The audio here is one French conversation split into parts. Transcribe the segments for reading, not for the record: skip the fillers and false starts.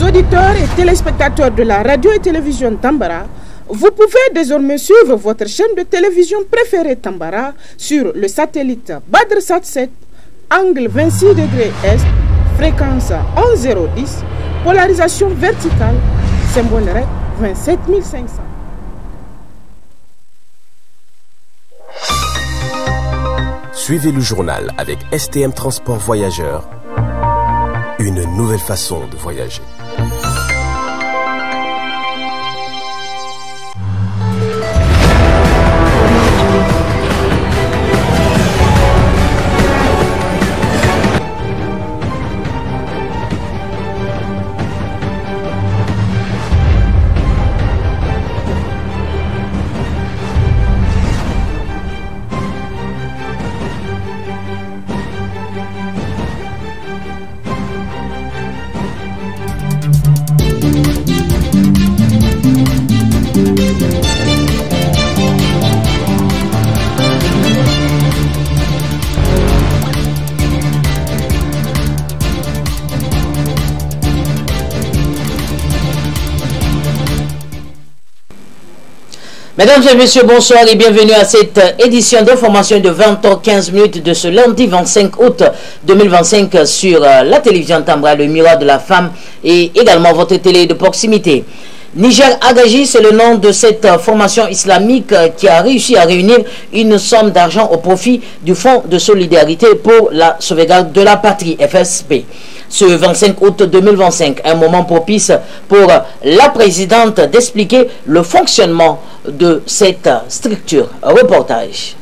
auditeurs et téléspectateurs de la radio et télévision Tambara, vous pouvez désormais suivre votre chaîne de télévision préférée Tambara sur le satellite BadrSat 7, angle 26 degrés Est, fréquence 11010, polarisation verticale, symbole REC 27500. Suivez le journal avec STM Transport Voyageurs, une nouvelle façon de voyager. Mesdames et messieurs, bonsoir et bienvenue à cette édition d'information de 20h15 de ce lundi 25 août 2025 sur la télévision Tambara, le miroir de la femme et également votre télé de proximité. Niger Agaji, c'est le nom de cette formation islamique qui a réussi à réunir une somme d'argent au profit du Fonds de solidarité pour la sauvegarde de la patrie, FSP. Ce 25 août 2025, un moment propice pour la présidente d'expliquer le fonctionnement de cette structure. Reportage.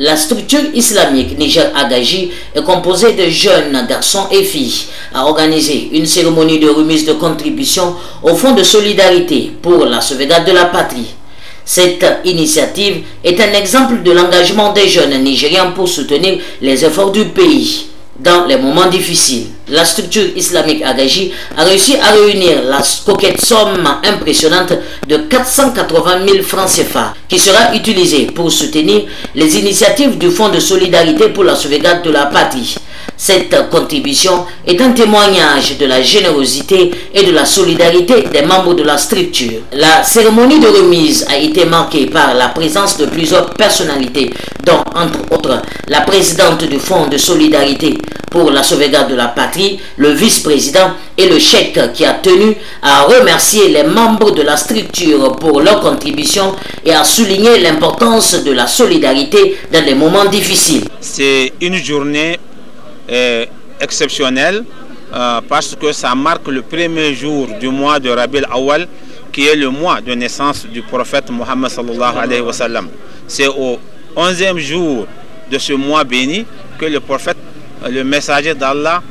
La structure islamique Niger Agaji est composée de jeunes garçons et filles, a organisé une cérémonie de remise de contribution au Fonds de solidarité pour la sauvegarde de la patrie. Cette initiative est un exemple de l'engagement des jeunes Nigériens pour soutenir les efforts du pays dans les moments difficiles. La structure islamique Agaji a réussi à réunir la coquette somme impressionnante de 480 000 francs CFA qui sera utilisée pour soutenir les initiatives du Fonds de solidarité pour la sauvegarde de la patrie. Cette contribution est un témoignage de la générosité et de la solidarité des membres de la structure. La cérémonie de remise a été marquée par la présence de plusieurs personnalités, dont entre autres la présidente du Fonds de solidarité pour la sauvegarde de la patrie, le vice-président et le cheikh qui a tenu à remercier les membres de la structure pour leur contribution et à souligner l'importance de la solidarité dans les moments difficiles. C'est une journée exceptionnel parce que ça marque le premier jour du mois de Rabi al-Awwal qui est le mois de naissance du prophète Mohammed sallallahu alayhi wa sallam. C'est au 11e jour de ce mois béni que le prophète, le messager d'Allah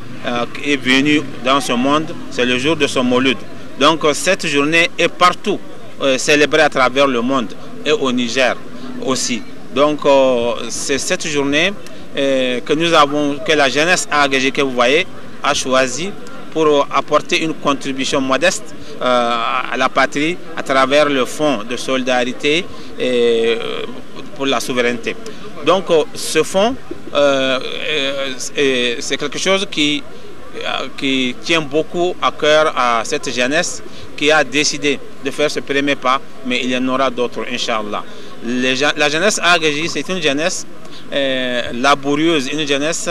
est venu dans ce monde. C'est le jour de son Maulud. Donc cette journée est partout célébrée à travers le monde et au Niger aussi. Donc c'est cette journée que la jeunesse Agaji que vous voyez a choisi pour apporter une contribution modeste à la patrie à travers le fonds de solidarité pour la souveraineté. Donc ce fonds c'est quelque chose qui tient beaucoup à cœur à cette jeunesse qui a décidé de faire ce premier pas, mais il y en aura d'autres, Inch'Allah. La jeunesse Agaji, c'est une jeunesse laborieuse, une jeunesse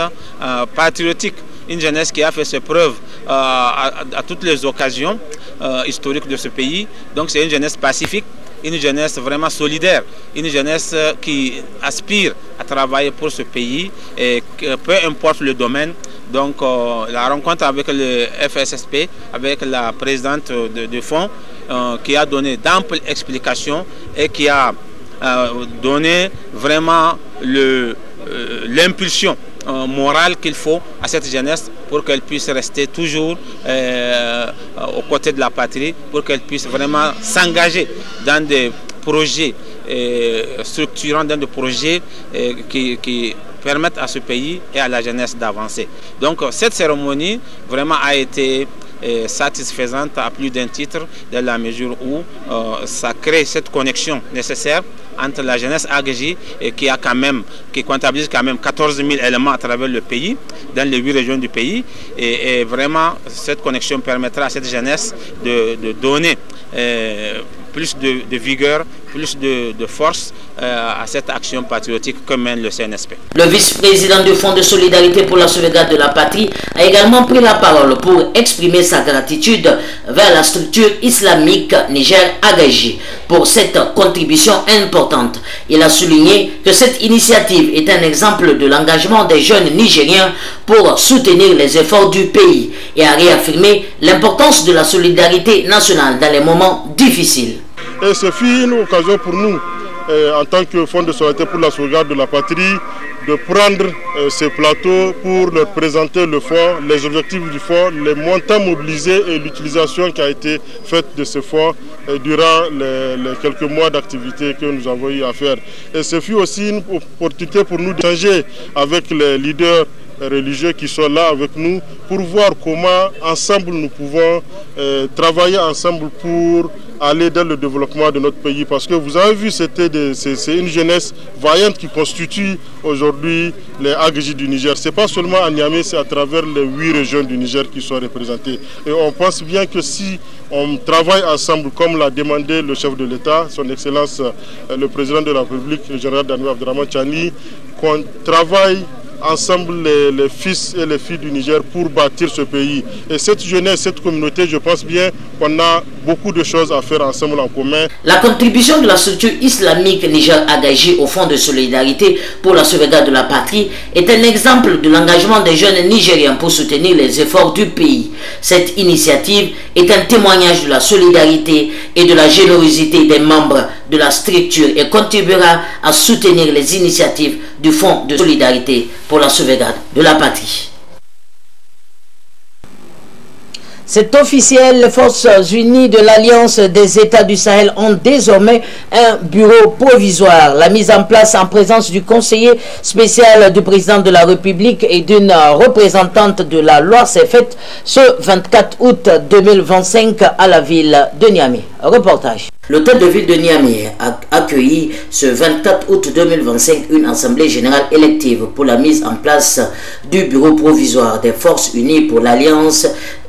patriotique, une jeunesse qui a fait ses preuves à toutes les occasions historiques de ce pays. Donc c'est une jeunesse pacifique, une jeunesse vraiment solidaire, une jeunesse qui aspire à travailler pour ce pays et peu importe le domaine. Donc la rencontre avec le FSSP, avec la présidente du fonds, qui a donné d'amples explications et qui a donné vraiment l'impulsion morale qu'il faut à cette jeunesse pour qu'elle puisse rester toujours aux côtés de la patrie, pour qu'elle puisse vraiment s'engager dans des projets structurants, dans des projets qui permettent à ce pays et à la jeunesse d'avancer. Donc cette cérémonie vraiment a été satisfaisante à plus d'un titre, dans la mesure où ça crée cette connexion nécessaire entre la jeunesse Agaji qui comptabilise quand même 14 000 éléments à travers le pays, dans les 8 régions du pays. Et vraiment, cette connexion permettra à cette jeunesse de donner plus de vigueur, plus de force à cette action patriotique que mène le CNSP. Le vice-président du Fonds de solidarité pour la sauvegarde de la patrie a également pris la parole pour exprimer sa gratitude vers la structure islamique Niger Agaji pour cette contribution importante. Il a souligné que cette initiative est un exemple de l'engagement des jeunes Nigériens pour soutenir les efforts du pays et a réaffirmé l'importance de la solidarité nationale dans les moments difficiles. Et ce fut une occasion pour nous, en tant que Fonds de solidarité pour la sauvegarde de la patrie, de prendre ces plateaux pour leur présenter le fonds, les objectifs du fonds, les montants mobilisés et l'utilisation qui a été faite de ce fonds durant les quelques mois d'activité que nous avons eu à faire. Et ce fut aussi une opportunité pour nous d'échanger avec les leaders religieux qui sont là avec nous pour voir comment ensemble nous pouvons travailler ensemble pour aller dans le développement de notre pays. Parce que vous avez vu, c'est une jeunesse vaillante qui constitue aujourd'hui les Agaji du Niger. Ce n'est pas seulement à Niamey, c'est à travers les 8 régions du Niger qui sont représentées. Et on pense bien que si on travaille ensemble, comme l'a demandé le chef de l'État, son Excellence le Président de la République, le général Danoué Abdraman Tchani, qu'on travaille ensemble les fils et les filles du Niger pour bâtir ce pays. Et cette jeunesse, cette communauté, je pense bien qu'on a beaucoup de choses à faire ensemble en commun. La contribution de la structure islamique Niger Agaji au Fonds de solidarité pour la sauvegarde de la patrie est un exemple de l'engagement des jeunes Nigériens pour soutenir les efforts du pays. Cette initiative est un témoignage de la solidarité et de la générosité des membres de la structure et contribuera à soutenir les initiatives du Fonds de solidarité pour la sauvegarde de la patrie. C'est officiel, les Forces Unies de l'Alliance des États du Sahel ont désormais un bureau provisoire. La mise en place en présence du conseiller spécial du président de la République et d'une représentante de la loi s'est faite ce 24 août 2025 à la ville de Niamey. Reportage. L'hôtel de ville de Niamey a accueilli ce 24 août 2025 une assemblée générale élective pour la mise en place du bureau provisoire des Forces Unies pour l'Alliance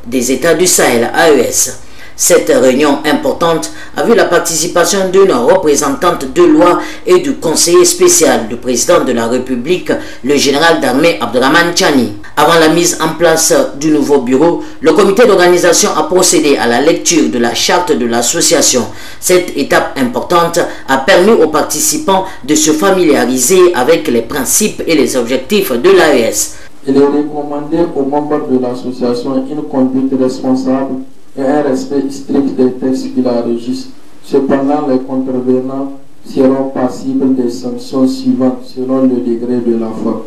des États du Sahel, AES. Cette réunion importante a vu la participation d'une représentante de loi et du conseiller spécial du président de la République, le général d'armée Abdraman Tchani. Avant la mise en place du nouveau bureau, le comité d'organisation a procédé à la lecture de la charte de l'association. Cette étape importante a permis aux participants de se familiariser avec les principes et les objectifs de l'AES. Il est recommandé aux membres de l'association une conduite responsable et un respect strict des textes qui la régissent. Cependant, les contrevenants seront passibles des sanctions suivantes selon le degré de la faute.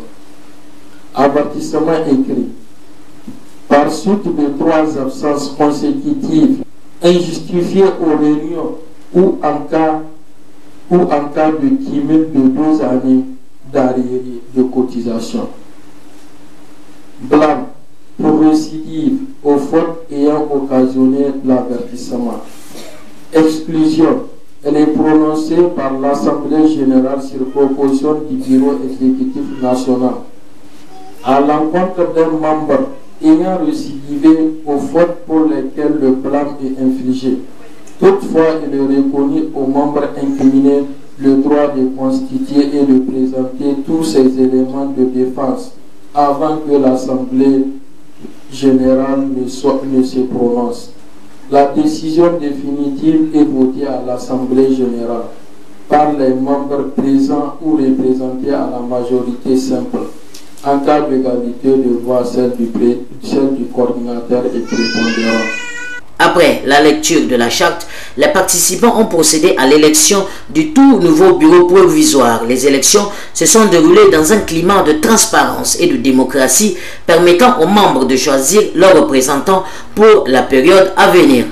Avertissement écrit. Par suite de 3 absences consécutives injustifiées aux réunions ou en cas de cumul de 12 années d'arriérés de cotisation. Blâme pour récidive aux fautes ayant occasionné l'avertissement. Exclusion. Elle est prononcée par l'Assemblée générale sur proposition du Bureau exécutif national à l'encontre d'un membre ayant récidivé aux fautes pour lesquelles le blâme est infligé. Toutefois, il est reconnu aux membres incriminés le droit de constituer et de présenter tous ces éléments de défense avant que l'Assemblée générale ne se prononce. La décision définitive est votée à l'Assemblée générale par les membres présents ou représentés à la majorité simple. En cas d'égalité de voix, celle du coordinateur est prépondérante. Après la lecture de la charte, les participants ont procédé à l'élection du tout nouveau bureau provisoire. Les élections se sont déroulées dans un climat de transparence et de démocratie permettant aux membres de choisir leurs représentants pour la période à venir.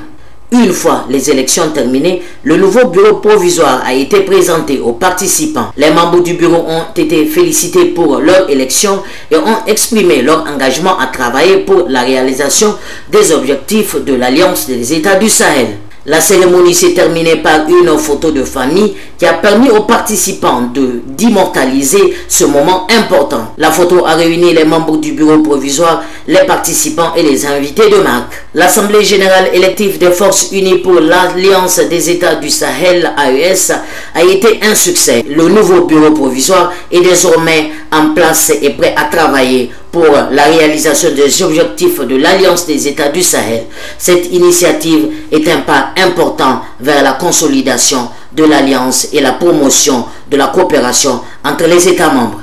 Une fois les élections terminées, le nouveau bureau provisoire a été présenté aux participants. Les membres du bureau ont été félicités pour leur élection et ont exprimé leur engagement à travailler pour la réalisation des objectifs de l'Alliance des États du Sahel. La cérémonie s'est terminée par une photo de famille qui a permis aux participants d'immortaliser ce moment important. La photo a réuni les membres du bureau provisoire, les participants et les invités de marque. L'Assemblée générale élective des Forces unies pour l'Alliance des États du Sahel, AES, a été un succès. Le nouveau bureau provisoire est désormais en place et prêt à travailler pour la réalisation des objectifs de l'Alliance des États du Sahel. Cette initiative est un pas important vers la consolidation de l'Alliance et la promotion de la coopération entre les États membres.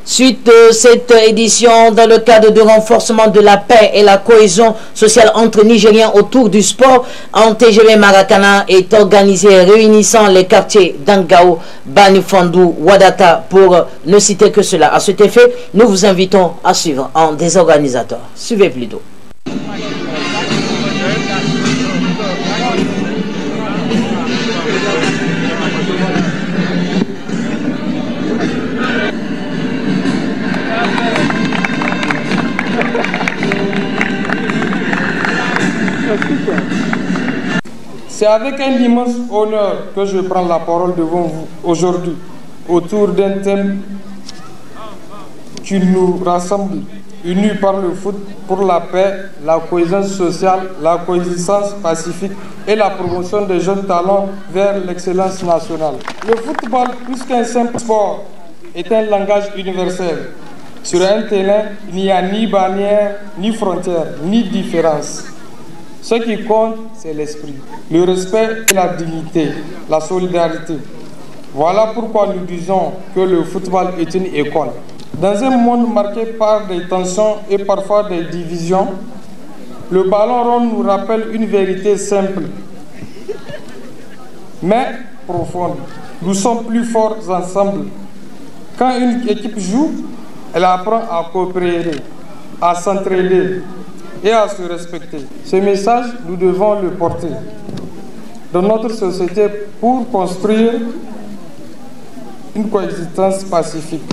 Suite de cette édition, dans le cadre du renforcement de la paix et la cohésion sociale entre Nigériens autour du sport, un TGV Maracana est organisé réunissant les quartiers d'Angao, Banifandou, Wadata, pour ne citer que cela. À cet effet, nous vous invitons à suivre un des organisateurs. Suivez plutôt. C'est avec un immense honneur que je prends la parole devant vous aujourd'hui autour d'un thème qui nous rassemble, unis par le foot pour la paix, la cohésion sociale, la coexistence pacifique et la promotion des jeunes talents vers l'excellence nationale. Le football, plus qu'un simple sport, est un langage universel. Sur un terrain, il n'y a ni barrière, ni frontière, ni différence. Ce qui compte, c'est l'esprit, le respect et la dignité, la solidarité. Voilà pourquoi nous disons que le football est une école. Dans un monde marqué par des tensions et parfois des divisions, le ballon rond nous rappelle une vérité simple, mais profonde. Nous sommes plus forts ensemble. Quand une équipe joue, elle apprend à coopérer, à s'entraider et à se respecter. Ce message, nous devons le porter dans notre société pour construire une coexistence pacifique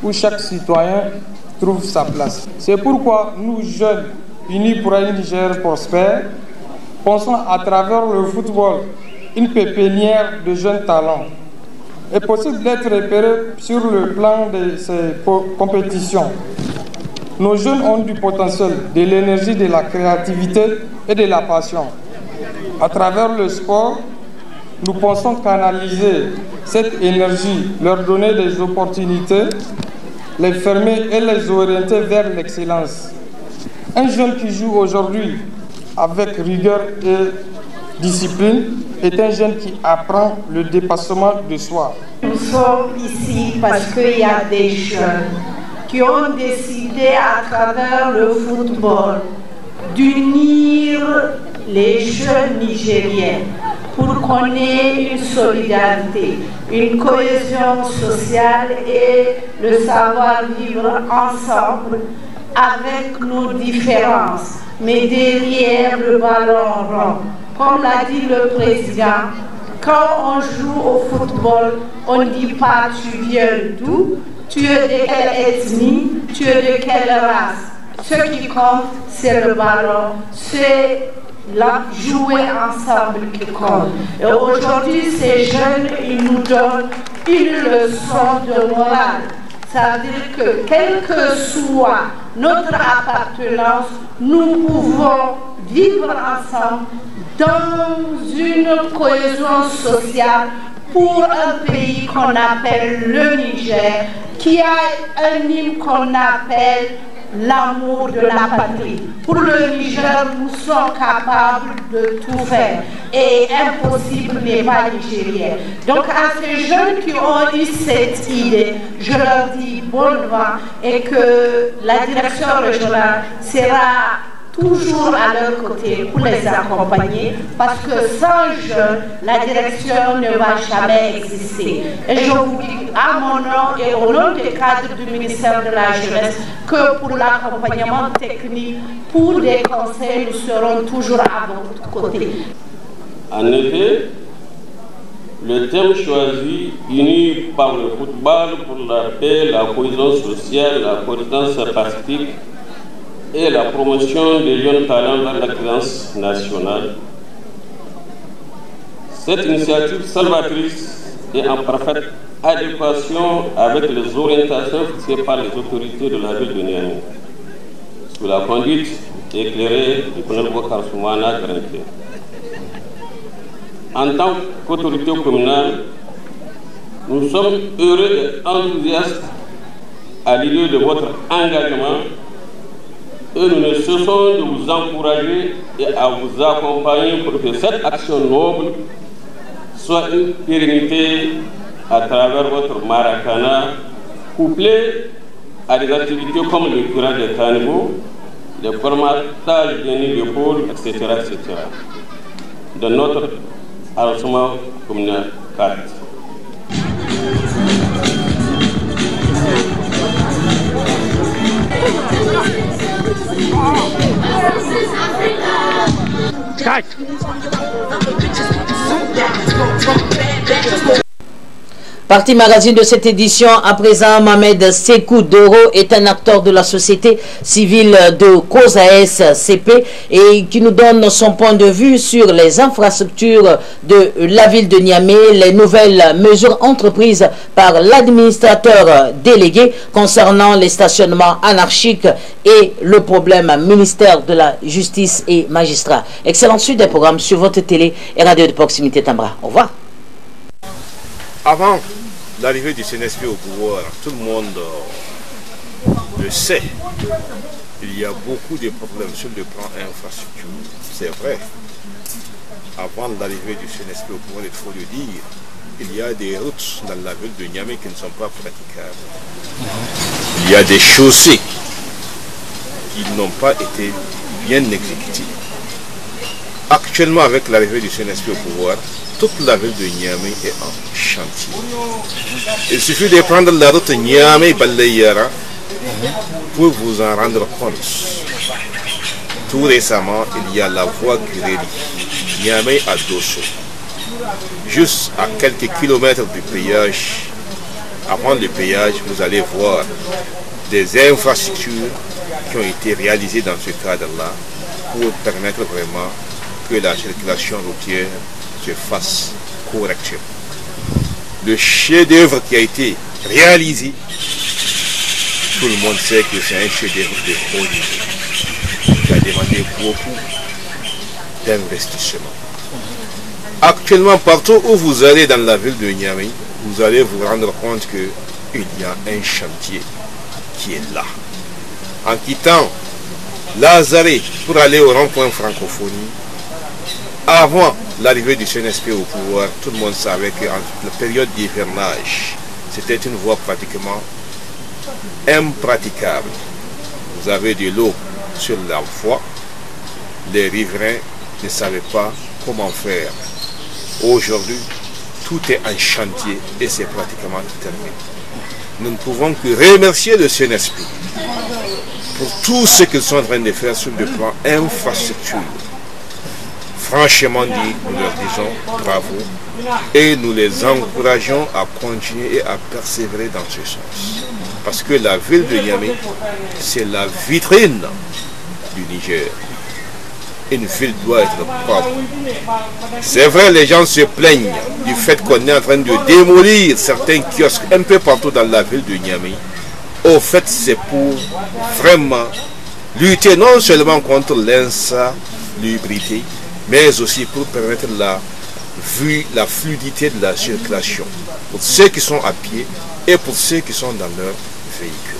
où chaque citoyen trouve sa place. C'est pourquoi nous, jeunes, unis pour un Niger prospère, pensons à travers le football une pépinière de jeunes talents. Il est possible d'être repéré sur le plan de ces compétitions. Nos jeunes ont du potentiel, de l'énergie, de la créativité et de la passion. À travers le sport, nous pensons canaliser cette énergie, leur donner des opportunités, les fermer et les orienter vers l'excellence. Un jeune qui joue aujourd'hui avec rigueur et discipline est un jeune qui apprend le dépassement de soi. Nous sommes ici parce qu'il y a des jeunes qui ont décidé à travers le football d'unir les jeunes Nigériens pour qu'on ait une solidarité, une cohésion sociale et le savoir-vivre ensemble avec nos différences, mais derrière le ballon rond. Comme l'a dit le président, quand on joue au football, on ne dit pas tu viens d'où, tu es de quelle ethnie, tu es de quelle race. Ce qui compte, c'est le ballon, c'est jouer ensemble qui compte. Et aujourd'hui, ces jeunes, ils nous donnent une leçon de morale. Ça veut dire que quelle que soit notre appartenance, nous pouvons vivre ensemble dans une cohésion sociale pour un pays qu'on appelle le Niger, qui a un hymne qu'on appelle l'amour de la patrie. Pour le Niger, nous sommes capables de tout faire et impossible n'est pas nigérien. Donc à ces jeunes qui ont eu cette idée, je leur dis bon vent et que la direction régionale sera toujours à leur côté pour les accompagner, parce que sans jeunes, la direction ne va jamais exister. Et je vous dis à mon nom et au nom des cadres du ministère de la Jeunesse que pour l'accompagnement technique, pour des conseils, nous serons toujours à votre côté. En effet, le thème choisi, uni par le football pour la paix, la cohésion sociale, la coexistence pacifique, et la promotion des jeunes talents vers l'excellence nationale. Cette initiative salvatrice est en parfaite adéquation avec les orientations fixées par les autorités de la ville de Niamey, sous la conduite éclairée du colonel Bokar Soumana Granté. En tant qu'autorité communale, nous sommes heureux et enthousiastes à l'idée de votre engagement et nous ne cessons de vous encourager et à vous accompagner pour que cette action noble soit une pérennité à travers votre maracana, couplée à des activités comme le curage des caniveaux, le formatage des nids de pôle, etc., etc. de notre arrondissement communal 4. Partie magazine de cette édition, à présent, Mohamed Sekou Doro est un acteur de la société civile de COSAS CP et qui nous donne son point de vue sur les infrastructures de la ville de Niamey, les nouvelles mesures entreprises par l'administrateur délégué concernant les stationnements anarchiques et le problème ministère de la justice et magistrats. Excellente suite des programmes sur votre télé et radio de proximité Tambra. Au revoir. Avant l'arrivée du CNSP au pouvoir, tout le monde le sait. Il y a beaucoup de problèmes sur le plan infrastructure. C'est vrai. Avant l'arrivée du CNSP au pouvoir, il faut le dire, il y a des routes dans la ville de Niamey qui ne sont pas praticables. Il y a des chaussées qui n'ont pas été bien exécutées. Actuellement, avec l'arrivée du CNSP au pouvoir, toute la ville de Niamey est en chantier. Il suffit de prendre la route Niamey-Balayara pour vous en rendre compte. Tout récemment, il y a la voie qui relie Niamey à Dosso. Juste à quelques kilomètres du péage, avant le péage, vous allez voir des infrastructures qui ont été réalisées dans ce cadre-là pour permettre vraiment que la circulation routière se fasse correctement. Le chef-d'œuvre qui a été réalisé, tout le monde sait que c'est un chef-d'œuvre de haut niveau qui a demandé beaucoup d'investissement. Actuellement, partout où vous allez dans la ville de Niamey, vous allez vous rendre compte qu'il y a un chantier qui est là. En quittant Lazare pour aller au rond-point francophonie, avant l'arrivée du CNSP au pouvoir, tout le monde savait qu'en la période d'hivernage, c'était une voie pratiquement impraticable. Vous avez de l'eau sur la voie, les riverains ne savaient pas comment faire. Aujourd'hui, tout est en chantier et c'est pratiquement terminé. Nous ne pouvons que remercier le CNSP pour tout ce qu'ils sont en train de faire sur le plan infrastructure. Franchement dit, nous leur disons bravo et nous les encourageons à continuer et à persévérer dans ce sens. Parce que la ville de Niamey, c'est la vitrine du Niger. Une ville doit être propre. C'est vrai, les gens se plaignent du fait qu'on est en train de démolir certains kiosques un peu partout dans la ville de Niamey. Au fait, c'est pour vraiment lutter non seulement contre l'insalubrité, mais aussi pour permettre la fluidité de la circulation pour ceux qui sont à pied et pour ceux qui sont dans leur véhicule.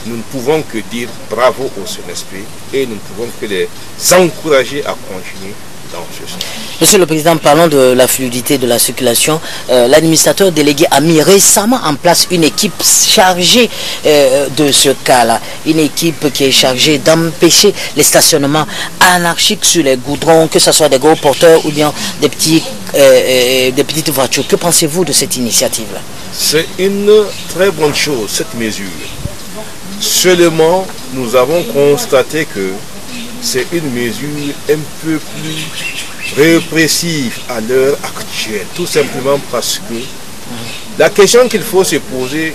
Nous ne pouvons que dire bravo au CNSP et nous ne pouvons que les encourager à continuer dans ce sens. Monsieur le Président, parlons de la fluidité de la circulation. L'administrateur délégué a mis récemment en place une équipe chargée de ce cas-là. Une équipe qui est chargée d'empêcher les stationnements anarchiques sur les goudrons, que ce soit des gros porteurs ou bien des petites voitures. Que pensez-vous de cette initiative-là? C'est une très bonne chose, cette mesure. Seulement, nous avons constaté que c'est une mesure un peu plus répressive à l'heure actuelle, tout simplement parce que la question qu'il faut se poser,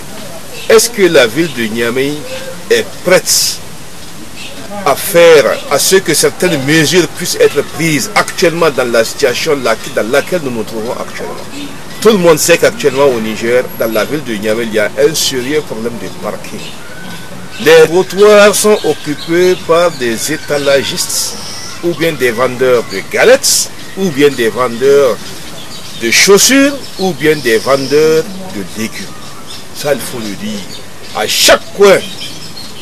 est-ce que la ville de Niamey est prête à faire à ce que certaines mesures puissent être prises actuellement dans la situation dans laquelle nous nous trouvons actuellement. Tout le monde sait qu'actuellement au Niger, dans la ville de Niamey, il y a un sérieux problème de parking. Les trottoirs sont occupés par des étalagistes, ou bien des vendeurs de galettes, ou bien des vendeurs de chaussures, ou bien des vendeurs de légumes. Ça, il faut le dire. À chaque coin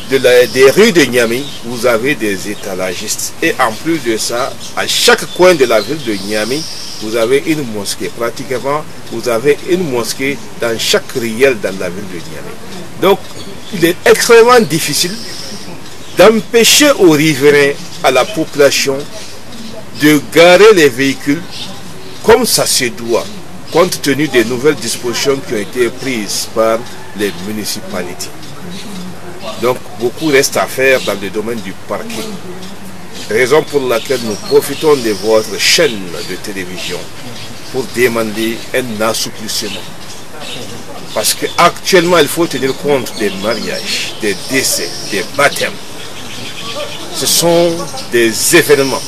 des rues de Niamey, vous avez des étalagistes. Et en plus de ça, à chaque coin de la ville de Niamey, vous avez une mosquée. Pratiquement, vous avez une mosquée dans chaque riel dans la ville de Niamey. Donc, il est extrêmement difficile d'empêcher aux riverains, à la population, de garer les véhicules comme ça se doit, compte tenu des nouvelles dispositions qui ont été prises par les municipalités. Donc, beaucoup reste à faire dans le domaine du parking. Raison pour laquelle nous profitons de votre chaîne de télévision pour demander un assouplissement. Parce qu'actuellement, il faut tenir compte des mariages, des décès, des baptêmes. Ce sont des événements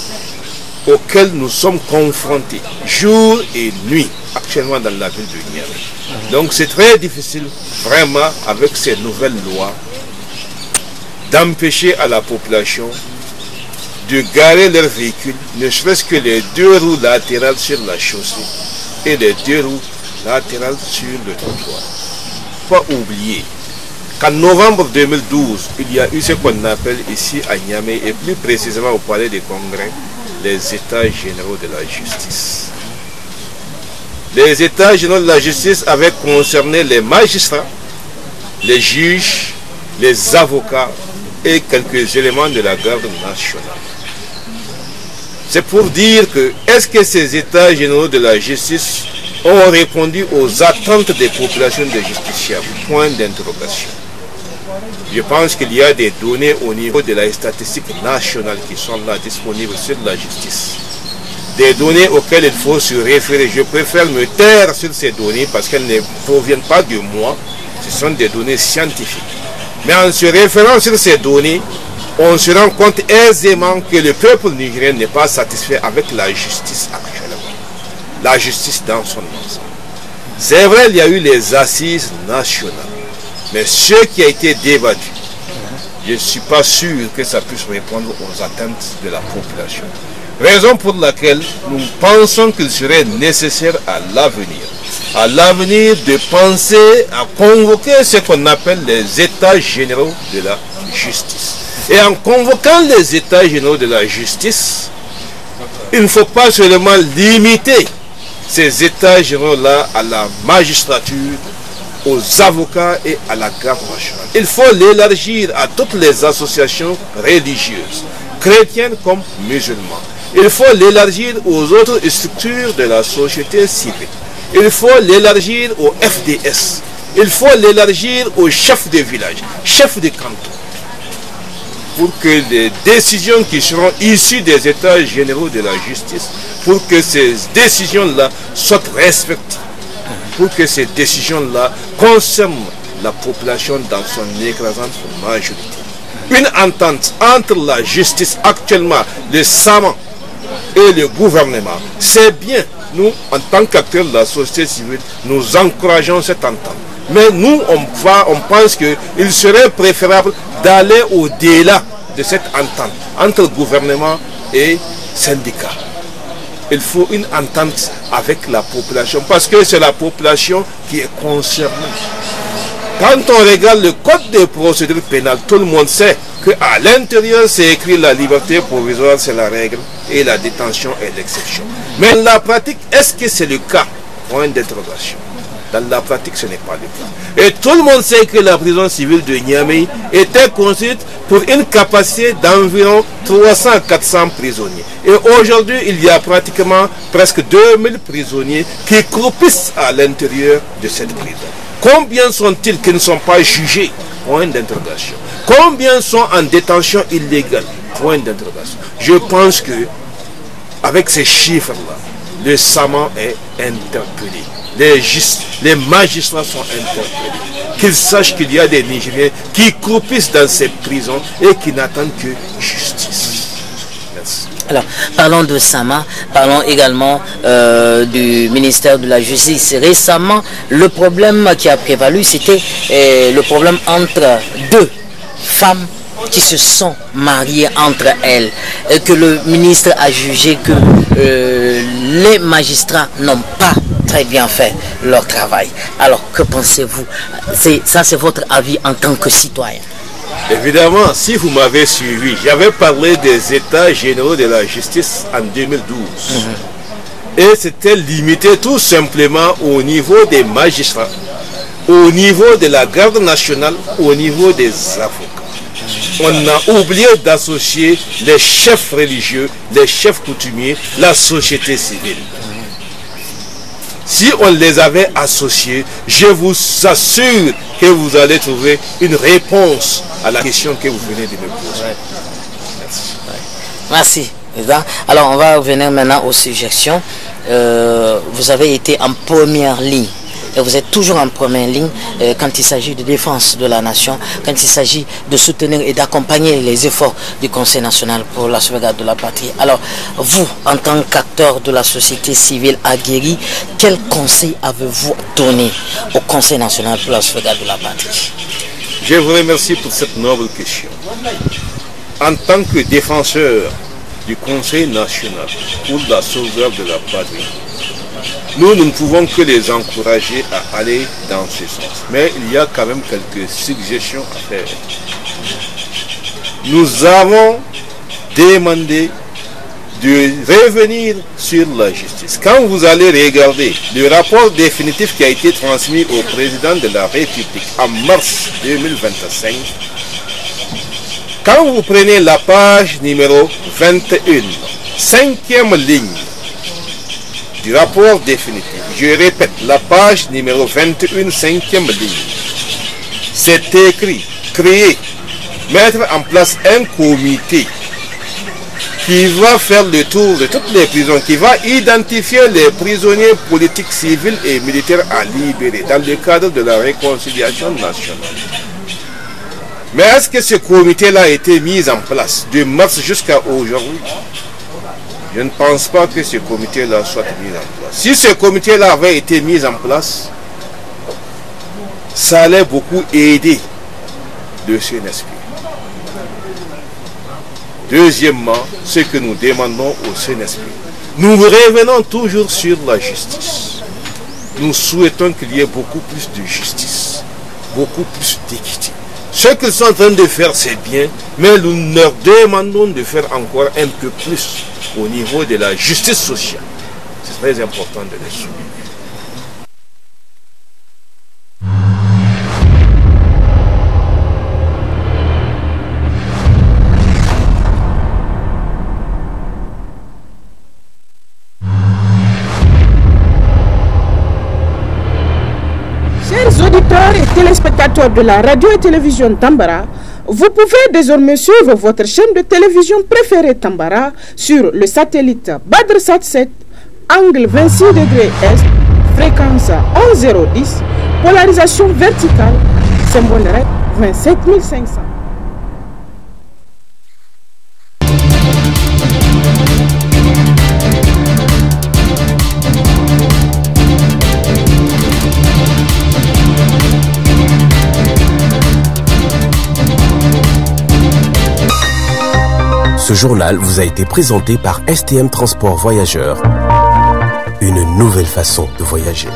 auxquels nous sommes confrontés jour et nuit actuellement dans la ville de Niamey. Donc c'est très difficile vraiment avec ces nouvelles lois d'empêcher à la population de garer leurs véhicules, ne serait-ce que les deux roues latérales sur la chaussée et les deux roues latérales sur le trottoir. Pas oublier qu'en novembre 2012, il y a eu ce qu'on appelle ici à Niamey et plus précisément au Palais des Congrès, les États généraux de la justice. Les États généraux de la justice avaient concerné les magistrats, les juges, les avocats et quelques éléments de la garde nationale. C'est pour dire que, est-ce que ces États généraux de la justice ont répondu aux attentes des populations de justiciables? Point d'interrogation. Je pense qu'il y a des données au niveau de la statistique nationale qui sont là disponibles sur la justice. Des données auxquelles il faut se référer. Je préfère me taire sur ces données parce qu'elles ne proviennent pas de moi. Ce sont des données scientifiques. Mais en se référant sur ces données, on se rend compte aisément que le peuple nigérien n'est pas satisfait avec la justice actuellement. La justice dans son ensemble. C'est vrai, il y a eu les assises nationales. Mais ce qui a été débattu, je ne suis pas sûr que ça puisse répondre aux attentes de la population. Raison pour laquelle nous pensons qu'il serait nécessaire à l'avenir de penser à convoquer ce qu'on appelle les États généraux de la justice. Et en convoquant les États généraux de la justice, il ne faut pas seulement limiter ces États généraux-là à la magistrature, aux avocats et à la garde nationale. Il faut l'élargir à toutes les associations religieuses, chrétiennes comme musulmanes. Il faut l'élargir aux autres structures de la société civile. Il faut l'élargir au FDS. Il faut l'élargir aux chefs de village, chefs de canton. Pour que les décisions qui seront issues des États généraux de la justice, pour que ces décisions-là soient respectées, pour que ces décisions-là concernent la population dans son écrasante majorité. Une entente entre la justice actuellement, le SAMA et le gouvernement, c'est bien. Nous, en tant qu'acteurs de la société civile, nous encourageons cette entente. Mais nous, on pense qu'il serait préférable d'aller au-delà de cette entente entre gouvernement et syndicats. Il faut une entente avec la population parce que c'est la population qui est concernée. Quand on regarde le code de procédure pénale, tout le monde sait qu'à l'intérieur, c'est écrit la liberté provisoire, c'est la règle, et la détention est l'exception. Mais dans la pratique, est-ce que c'est le cas? Point d'interrogation. Dans la pratique, ce n'est pas le cas. Et tout le monde sait que la prison civile de Niamey était construite pour une capacité d'environ 300 à 400 prisonniers. Et aujourd'hui, il y a pratiquement presque 2000 prisonniers qui croupissent à l'intérieur de cette prison. Combien sont-ils qui ne sont pas jugés? Point d'interrogation. Combien sont en détention illégale? Point d'interrogation. Je pense que avec ces chiffres-là, le SAMA est interpellé. Les magistrats sont interpellés. qu'ils sachent qu'il y a des Nigériens qui croupissent dans ces prisons et qui n'attendent que justice. Merci. Alors, parlons de Sama, parlons également du ministère de la Justice. Récemment, le problème qui a prévalu, c'était le problème entre deux femmes qui se sont mariées entre elles, et que le ministre a jugé que les magistrats n'ont pas très bien fait leur travail. Alors, que pensez-vous? Ça, c'est votre avis en tant que citoyen. Évidemment, si vous m'avez suivi, j'avais parlé des états généraux de la justice en 2012. Et c'était limité tout simplement au niveau des magistrats, au niveau de la garde nationale, au niveau des avocats. On a oublié d'associer les chefs religieux, les chefs coutumiers, la société civile. Si on les avait associés, je vous assure que vous allez trouver une réponse à la question que vous venez de me poser. Merci. Alors, on va revenir maintenant aux suggestions. Vous avez été en première ligne. Et vous êtes toujours en première ligne quand il s'agit de défense de la nation, quand il s'agit de soutenir et d'accompagner les efforts du Conseil national pour la sauvegarde de la patrie. Alors, vous, en tant qu'acteur de la société civile aguerrie, quel conseil avez-vous donné au Conseil national pour la sauvegarde de la patrie? Je vous remercie pour cette noble question. En tant que défenseur du Conseil national pour la sauvegarde de la patrie, nous ne pouvons que les encourager à aller dans ce sens. Mais il y a quand même quelques suggestions à faire. Nous avons demandé de revenir sur la justice. Quand vous allez regarder le rapport définitif qui a été transmis au président de la République en mars 2025, quand vous prenez la page numéro 21, 5e ligne, du rapport définitif, je répète, la page numéro 21, 5e ligne, c'est écrit, créer, mettre en place un comité qui va faire le tour de toutes les prisons, qui va identifier les prisonniers politiques, civils et militaires à libérer dans le cadre de la réconciliation nationale. Mais est-ce que ce comité-là a été mis en place de mars jusqu'à aujourd'hui? Je ne pense pas que ce comité-là soit mis en place. Si ce comité-là avait été mis en place, ça allait beaucoup aider le CNSP. Deuxièmement, ce que nous demandons au CNSP, nous revenons toujours sur la justice. Nous souhaitons qu'il y ait beaucoup plus de justice, beaucoup plus d'équité. Ce qu'ils sont en train de faire, c'est bien, mais nous leur demandons de faire encore un peu plus au niveau de la justice sociale. C'est très important de le souligner. Chers auditeurs et téléspectateurs de la radio et télévision Tambara, vous pouvez désormais suivre votre chaîne de télévision préférée Tambara sur le satellite BadrSat 7, angle 26 degrés Est, fréquence 11010, polarisation verticale, symbole REC 27500. Ce journal vous a été présenté par STM Transport Voyageurs. Une nouvelle façon de voyager.